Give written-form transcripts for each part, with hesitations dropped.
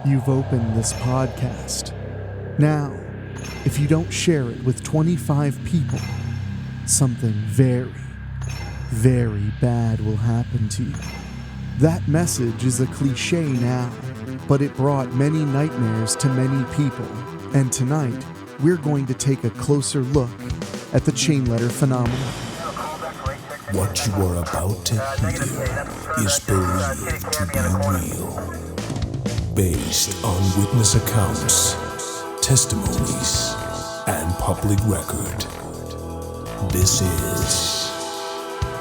You've opened this podcast. Now, if you don't share it with 25 people, something very, very bad will happen to you. That message is a cliche now, but it brought many nightmares to many people. And tonight, we're going to take a closer look at the chain letter phenomenon. What you are about to hear is believed to be real, based on witness accounts, testimonies, and public record. This is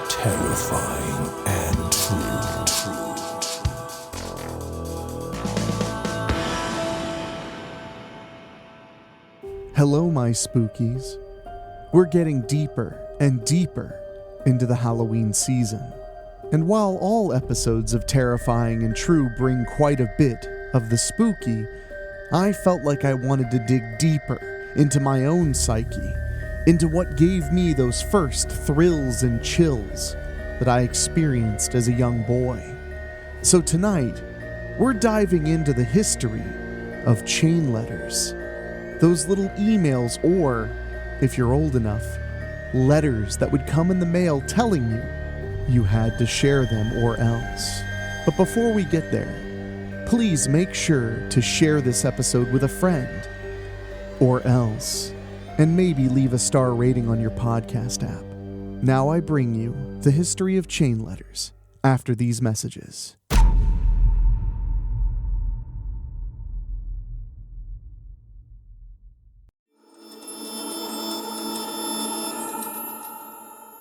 terrifying and true. Hello, my spookies. We're getting deeper and deeper into the Halloween season. And while all episodes of Terrifying and True bring quite a bit of the spooky, I felt like I wanted to dig deeper into my own psyche, into what gave me those first thrills and chills that I experienced as a young boy. So tonight, we're diving into the history of chain letters. Those little emails, or, if you're old enough, letters that would come in the mail telling you had to share them or else. But before we get there, please make sure to share this episode with a friend or else, and maybe leave a star rating on your podcast app. Now I bring you the history of chain letters after these messages.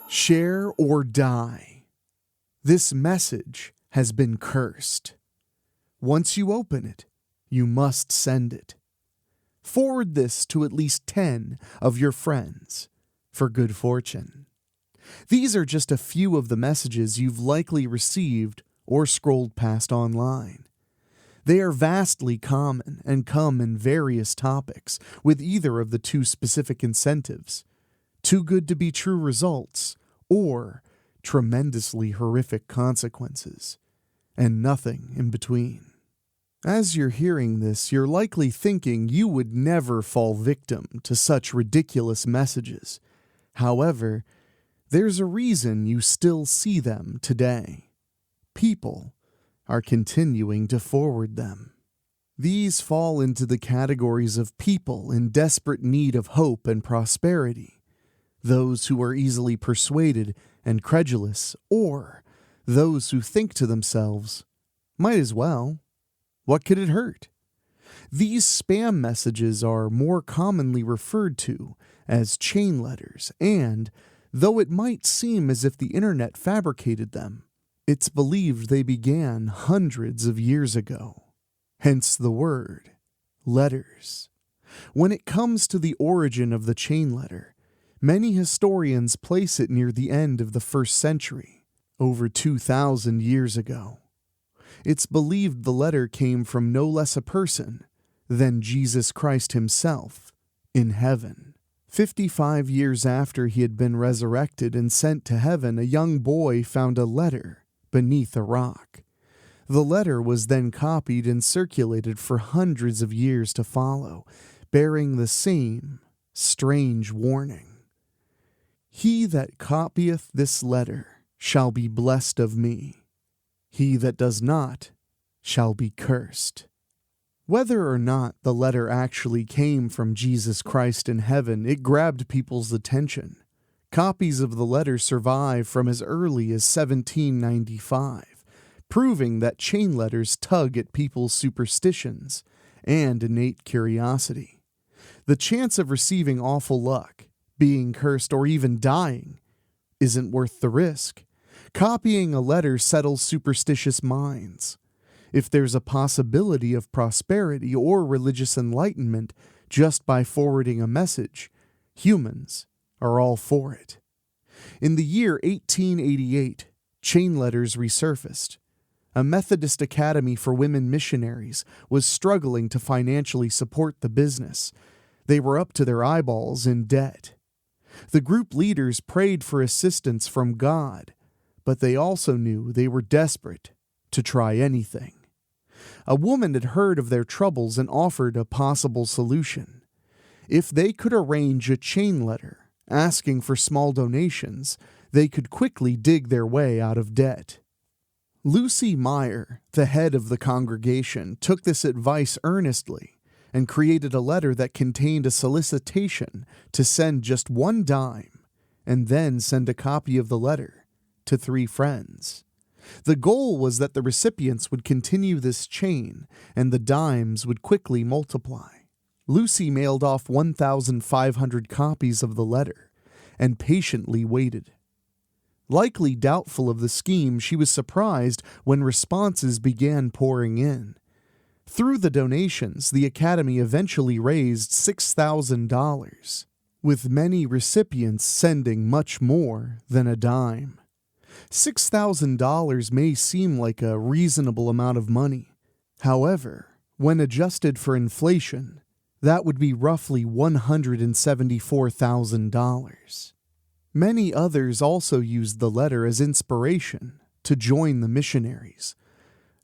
Share or die. This message has been cursed. Once you open it, you must send it. Forward this to at least 10 of your friends for good fortune. These are just a few of the messages you've likely received or scrolled past online. They are vastly common and come in various topics with either of the two specific incentives: too good to be true results or tremendously horrific consequences, and nothing in between. As you're hearing this, you're likely thinking you would never fall victim to such ridiculous messages. However, there's a reason you still see them today. People are continuing to forward them. These fall into the categories of people in desperate need of hope and prosperity, those who are easily persuaded and credulous, or those who think to themselves, might as well. What could it hurt? These spam messages are more commonly referred to as chain letters, and, though it might seem as if the internet fabricated them, it's believed they began hundreds of years ago. Hence the word, letters. When it comes to the origin of the chain letter, many historians place it near the end of the 1st century, over 2,000 years ago. It's believed the letter came from no less a person than Jesus Christ himself in heaven. 55 years after he had been resurrected and sent to heaven, a young boy found a letter beneath a rock. The letter was then copied and circulated for hundreds of years to follow, bearing the same strange warning. He that copieth this letter shall be blessed of me. He that does not shall be cursed. Whether or not the letter actually came from Jesus Christ in heaven, it grabbed people's attention. Copies of the letter survive from as early as 1795, proving that chain letters tug at people's superstitions and innate curiosity. The chance of receiving awful luck, being cursed, or even dying isn't worth the risk. Copying a letter settles superstitious minds. If there's a possibility of prosperity or religious enlightenment just by forwarding a message, humans are all for it. In the year 1888, chain letters resurfaced. A Methodist academy for women missionaries was struggling to financially support the business. They were up to their eyeballs in debt. The group leaders prayed for assistance from God, but they also knew they were desperate to try anything. A woman had heard of their troubles and offered a possible solution. If they could arrange a chain letter asking for small donations, they could quickly dig their way out of debt. Lucy Meyer, the head of the congregation, took this advice earnestly and created a letter that contained a solicitation to send just $1 and then send a copy of the letter to 3 friends. The goal was that the recipients would continue this chain and the dimes would quickly multiply. Lucy mailed off 1,500 copies of the letter and patiently waited. Likely doubtful of the scheme, she was surprised when responses began pouring in. Through the donations, the Academy eventually raised $6,000, with many recipients sending much more than a dime. $6,000 may seem like a reasonable amount of money. However, when adjusted for inflation, that would be roughly $174,000. Many others also used the letter as inspiration to join the missionaries.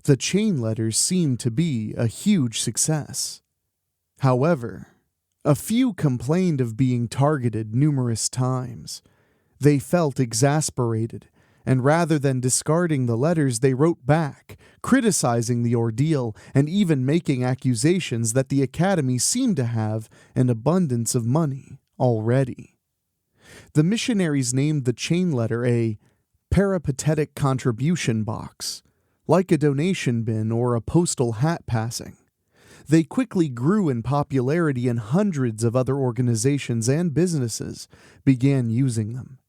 The chain letters seemed to be a huge success. However, a few complained of being targeted numerous times. They felt exasperated, and rather than discarding the letters, they wrote back, criticizing the ordeal and even making accusations that the Academy seemed to have an abundance of money already. The missionaries named the chain letter a peripatetic contribution box, like a donation bin or a postal hat passing. They quickly grew in popularity, and hundreds of other organizations and businesses began using them.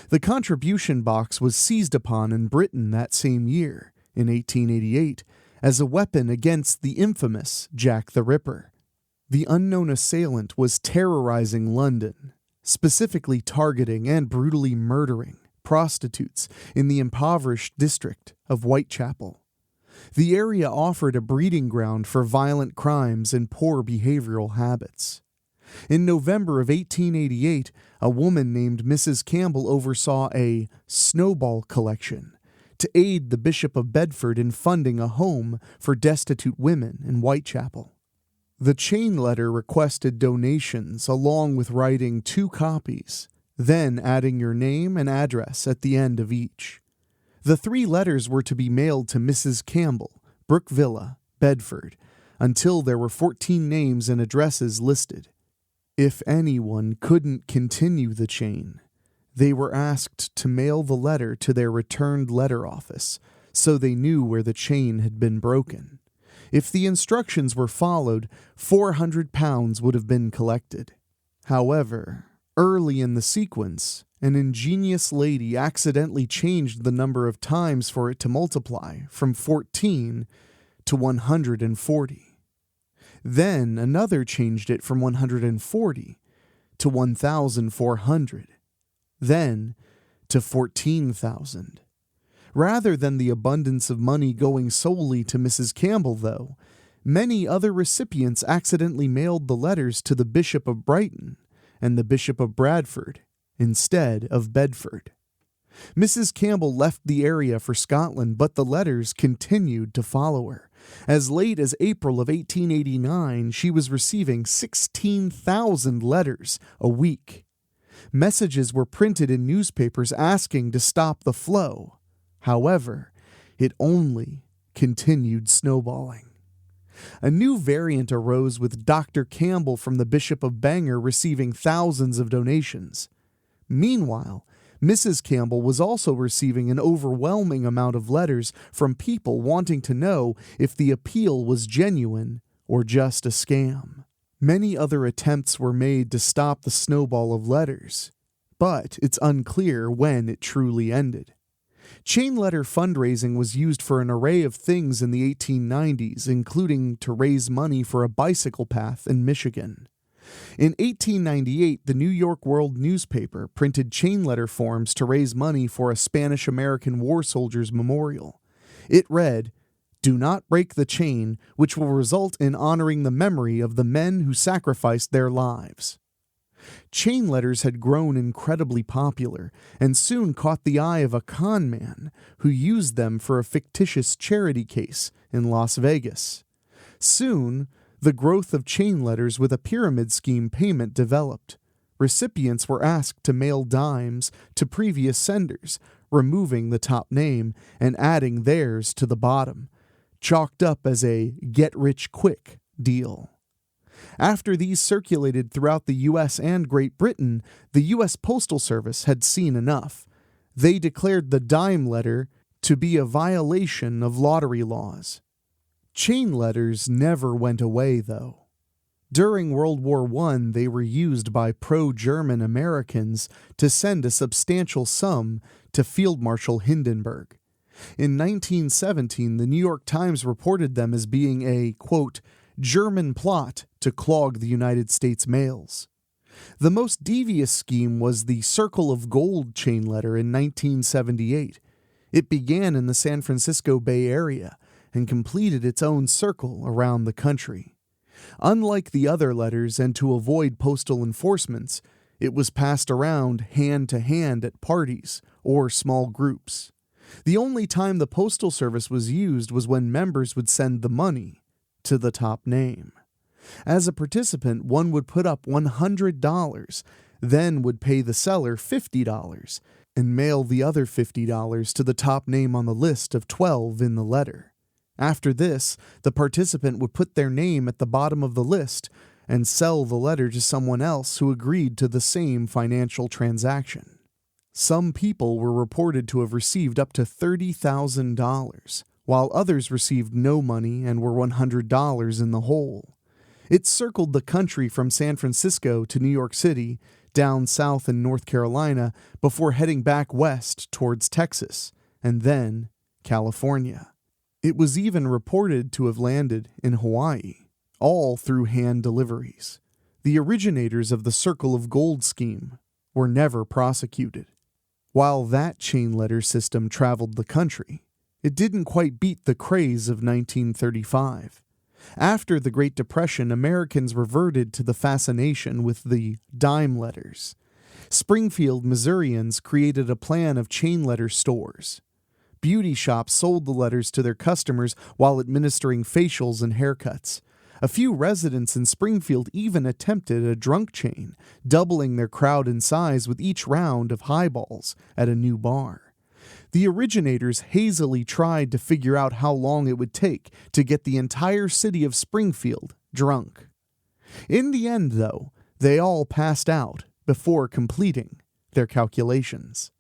The contribution box was seized upon in Britain that same year, in 1888, as a weapon against the infamous Jack the Ripper. The unknown assailant was terrorizing London, specifically targeting and brutally murdering prostitutes in the impoverished district of Whitechapel. The area offered a breeding ground for violent crimes and poor behavioral habits. In November of 1888, a woman named Mrs. Campbell oversaw a snowball collection to aid the Bishop of Bedford in funding a home for destitute women in Whitechapel. The chain letter requested donations along with writing 2 copies, then adding your name and address at the end of each. The 3 letters were to be mailed to Mrs. Campbell, Brook Villa, Bedford, until there were 14 names and addresses listed. If anyone couldn't continue the chain, they were asked to mail the letter to their returned letter office so they knew where the chain had been broken. If the instructions were followed, £400 would have been collected. However, early in the sequence, an ingenious lady accidentally changed the number of times for it to multiply from 14 to 140. Then another changed it from 140 to 1,400. Then to 14,000. Rather than the abundance of money going solely to Mrs. Campbell, though, many other recipients accidentally mailed the letters to the Bishop of Brighton and the Bishop of Bradford instead of Bedford. Mrs. Campbell left the area for Scotland, but the letters continued to follow her. As late as April of 1889, she was receiving 16,000 letters a week. Messages were printed in newspapers asking to stop the flow. However, it only continued snowballing. A new variant arose with Dr. Campbell from the Bishop of Bangor receiving thousands of donations. Meanwhile, Mrs. Campbell was also receiving an overwhelming amount of letters from people wanting to know if the appeal was genuine or just a scam. Many other attempts were made to stop the snowball of letters, but it's unclear when it truly ended. Chain letter fundraising was used for an array of things in the 1890s, including to raise money for a bicycle path in Michigan. In 1898, the New York World newspaper printed chain letter forms to raise money for a Spanish-American war soldiers' memorial. It read, "Do not break the chain, which will result in honoring the memory of the men who sacrificed their lives." Chain letters had grown incredibly popular and soon caught the eye of a con man who used them for a fictitious charity case in Las Vegas. Soon, the growth of chain letters with a pyramid scheme payment developed. Recipients were asked to mail dimes to previous senders, removing the top name and adding theirs to the bottom, chalked up as a get-rich-quick deal. After these circulated throughout the U.S. and Great Britain, the U.S. Postal Service had seen enough. They declared the dime letter to be a violation of lottery laws. Chain letters never went away, though. During World War I, they were used by pro-German Americans to send a substantial sum to Field Marshal Hindenburg. In 1917, the New York Times reported them as being a, quote, German plot to clog the United States mails. The most devious scheme was the Circle of Gold chain letter in 1978. It began in the San Francisco Bay Area and completed its own circle around the country. Unlike the other letters, and to avoid postal enforcements, it was passed around hand to hand at parties or small groups. The only time the Postal Service was used was when members would send the money to the top name. As a participant, one would put up $100, then would pay the seller $50 and mail the other $50 to the top name on the list of 12 in the letter. After this, the participant would put their name at the bottom of the list and sell the letter to someone else who agreed to the same financial transaction. Some people were reported to have received up to $30,000, while others received no money and were $100 in the hole. It circled the country from San Francisco to New York City, down south in North Carolina, before heading back west towards Texas, and then California. It was even reported to have landed in Hawaii, all through hand deliveries. The originators of the Circle of Gold scheme were never prosecuted. While that chain letter system traveled the country, it didn't quite beat the craze of 1935. After the Great Depression, Americans reverted to the fascination with the dime letters. Springfield, Missourians created a plan of chain letter stores. Beauty shops sold the letters to their customers while administering facials and haircuts. A few residents in Springfield even attempted a drunk chain, doubling their crowd in size with each round of highballs at a new bar. The originators hazily tried to figure out how long it would take to get the entire city of Springfield drunk. In the end, though, they all passed out before completing their calculations.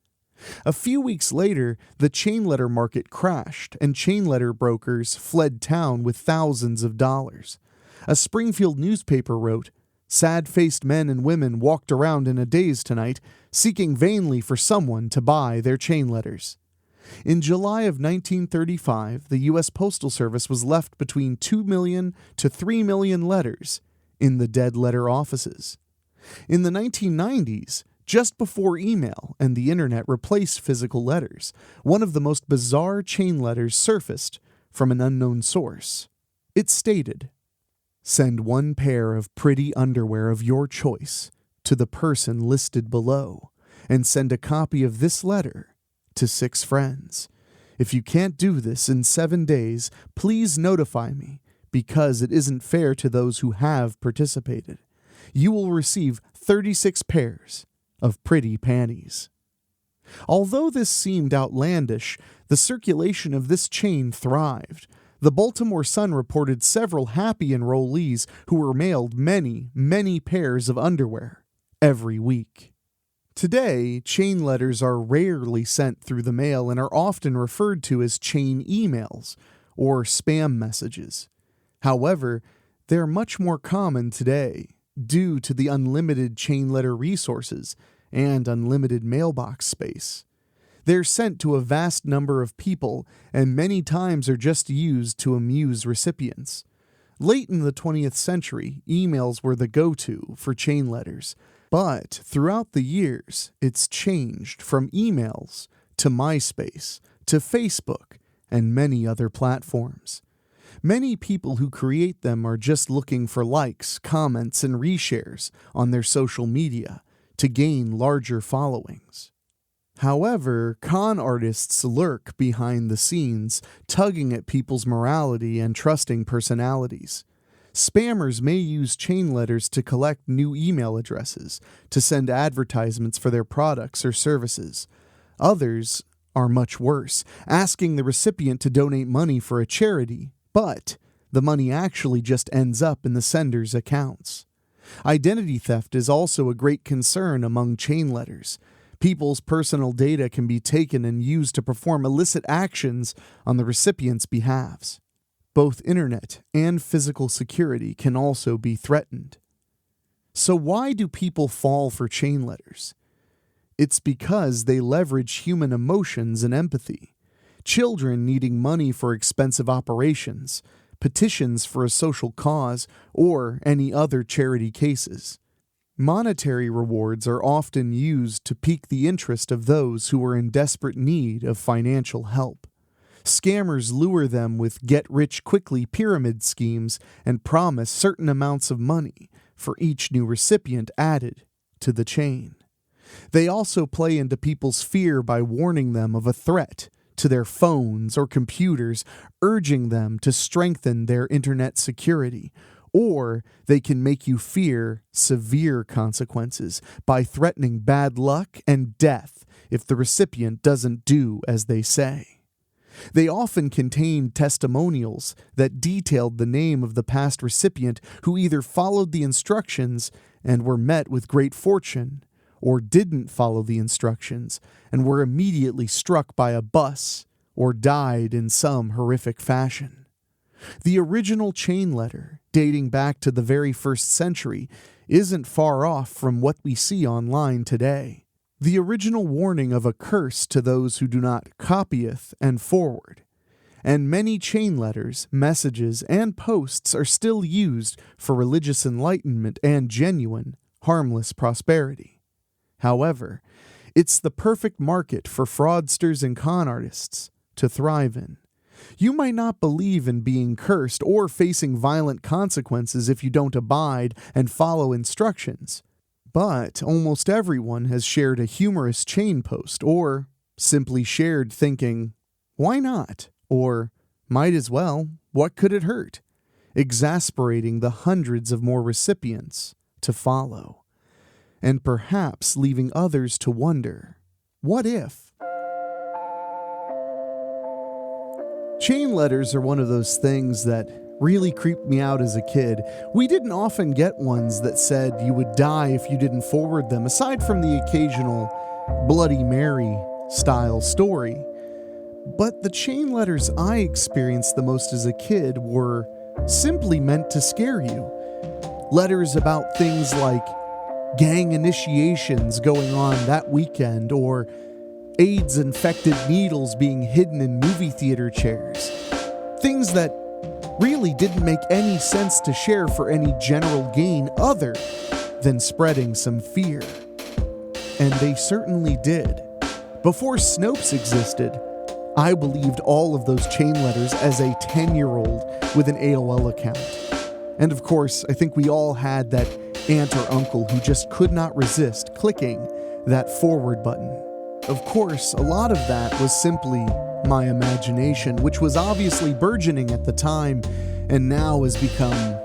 A few weeks later, the chain letter market crashed and chain letter brokers fled town with thousands of dollars. A Springfield newspaper wrote, "Sad-faced men and women walked around in a daze tonight, seeking vainly for someone to buy their chain letters." In July of 1935, the U.S. Postal Service was left between 2 million to 3 million letters in the dead letter offices. In the 1990s, just before email and the internet replaced physical letters, one of the most bizarre chain letters surfaced from an unknown source. It stated, "Send one pair of pretty underwear of your choice to the person listed below, and send a copy of this letter to 6 friends. If you can't do this in 7 days, please notify me, because it isn't fair to those who have participated. You will receive 36 pairs of pretty panties." Although this seemed outlandish, the circulation of this chain thrived. The Baltimore Sun reported several happy enrollees who were mailed many, many pairs of underwear every week. Today, chain letters are rarely sent through the mail and are often referred to as chain emails or spam messages. However, they're much more common today due to the unlimited chain letter resources and unlimited mailbox space. They're sent to a vast number of people and many times are just used to amuse recipients. Late in the 20th century, emails were the go-to for chain letters, but throughout the years, it's changed from emails to MySpace to Facebook and many other platforms. Many people who create them are just looking for likes, comments, and reshares on their social media to gain larger followings. However, con artists lurk behind the scenes, tugging at people's morality and trusting personalities. Spammers may use chain letters to collect new email addresses, to send advertisements for their products or services. Others are much worse, asking the recipient to donate money for a charity, but the money actually just ends up in the sender's accounts. Identity theft is also a great concern among chain letters. People's personal data can be taken and used to perform illicit actions on the recipient's behalves. Both internet and physical security can also be threatened. So why do people fall for chain letters? It's because they leverage human emotions and empathy. Children needing money for expensive operations, petitions for a social cause, or any other charity cases. Monetary rewards are often used to pique the interest of those who are in desperate need of financial help. Scammers lure them with get-rich-quickly pyramid schemes and promise certain amounts of money for each new recipient added to the chain. They also play into people's fear by warning them of a threat to their phones or computers, urging them to strengthen their internet security. Or they can make you fear severe consequences by threatening bad luck and death if the recipient doesn't do as they say. They often contain testimonials that detailed the name of the past recipient who either followed the instructions and were met with great fortune, or didn't follow the instructions and were immediately struck by a bus or died in some horrific fashion. The original chain letter, dating back to the very first century, isn't far off from what we see online today. The original warning of a curse to those who do not copyeth and forward. And many chain letters, messages, and posts are still used for religious enlightenment and genuine, harmless prosperity. However, it's the perfect market for fraudsters and con artists to thrive in. You might not believe in being cursed or facing violent consequences if you don't abide and follow instructions. But almost everyone has shared a humorous chain post or simply shared thinking, why not? Or might as well, what could it hurt? Exasperating the hundreds of more recipients to follow. And perhaps leaving others to wonder, what if? Chain letters are one of those things that really creeped me out as a kid. We didn't often get ones that said you would die if you didn't forward them, aside from the occasional Bloody Mary style story. But the chain letters I experienced the most as a kid were simply meant to scare you. Letters about things like gang initiations going on that weekend, or AIDS-infected needles being hidden in movie theater chairs. Things that really didn't make any sense to share for any general gain other than spreading some fear. And they certainly did. Before Snopes existed, I believed all of those chain letters as a 10-year-old with an AOL account. And of course, I think we all had that aunt or uncle who just could not resist clicking that forward button. Of course, a lot of that was simply my imagination, which was obviously burgeoning at the time and now has become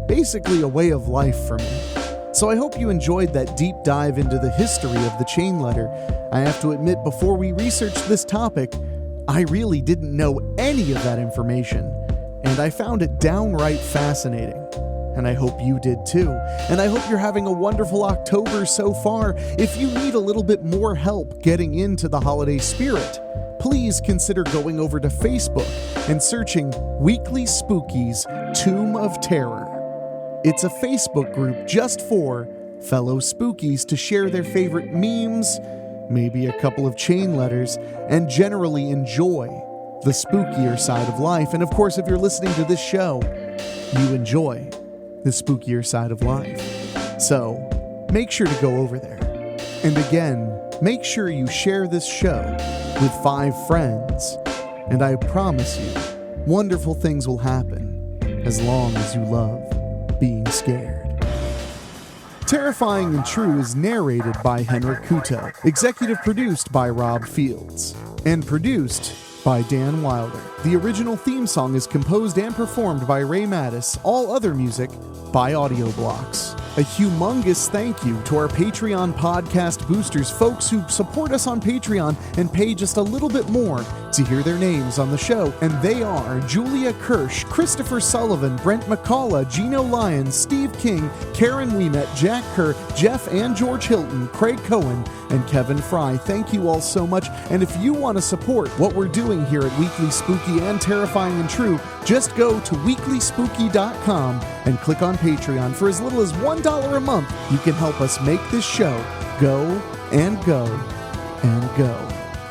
basically a way of life for me. So I hope you enjoyed that deep dive into the history of the chain letter. I have to admit, before we researched this topic, I really didn't know any of that information, and I found it downright fascinating. And I hope you did too. And I hope you're having a wonderful October so far. If you need a little bit more help getting into the holiday spirit, please consider going over to Facebook and searching Weekly Spookies Tomb of Terror. It's a Facebook group just for fellow spookies to share their favorite memes, maybe a couple of chain letters, and generally enjoy the spookier side of life. And of course, if you're listening to this show, you enjoy the spookier side of life. So make sure to go over there. And again, make sure you share this show with 5 friends. And I promise you, wonderful things will happen as long as you love being scared. Terrifying and True is narrated by Henrik Kuto, executive produced by Rob Fields, and produced by Dan Wilder. The original theme song is composed and performed by Ray Mattis, all other music by Audio Blocks. A humongous thank you to our Patreon podcast boosters, folks who support us on Patreon and pay just a little bit more to hear their names on the show. And they are Julia Kirsch, Christopher Sullivan, Brent McCullough, Gino Lyons, Steve King, Karen Weemet, Jack Kerr, Jeff and George Hilton, Craig Cohen, and Kevin Fry. Thank you all so much. And if you want to support what we're doing here at Weekly Spooky and Terrifying and True, just go to weeklyspooky.com and click on Patreon. For as little as $1 a month, you can help us make this show go and go and go.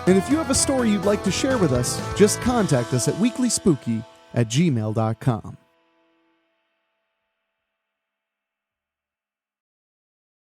And if you have a story you'd like to share with us, just contact us at weeklyspooky@gmail.com.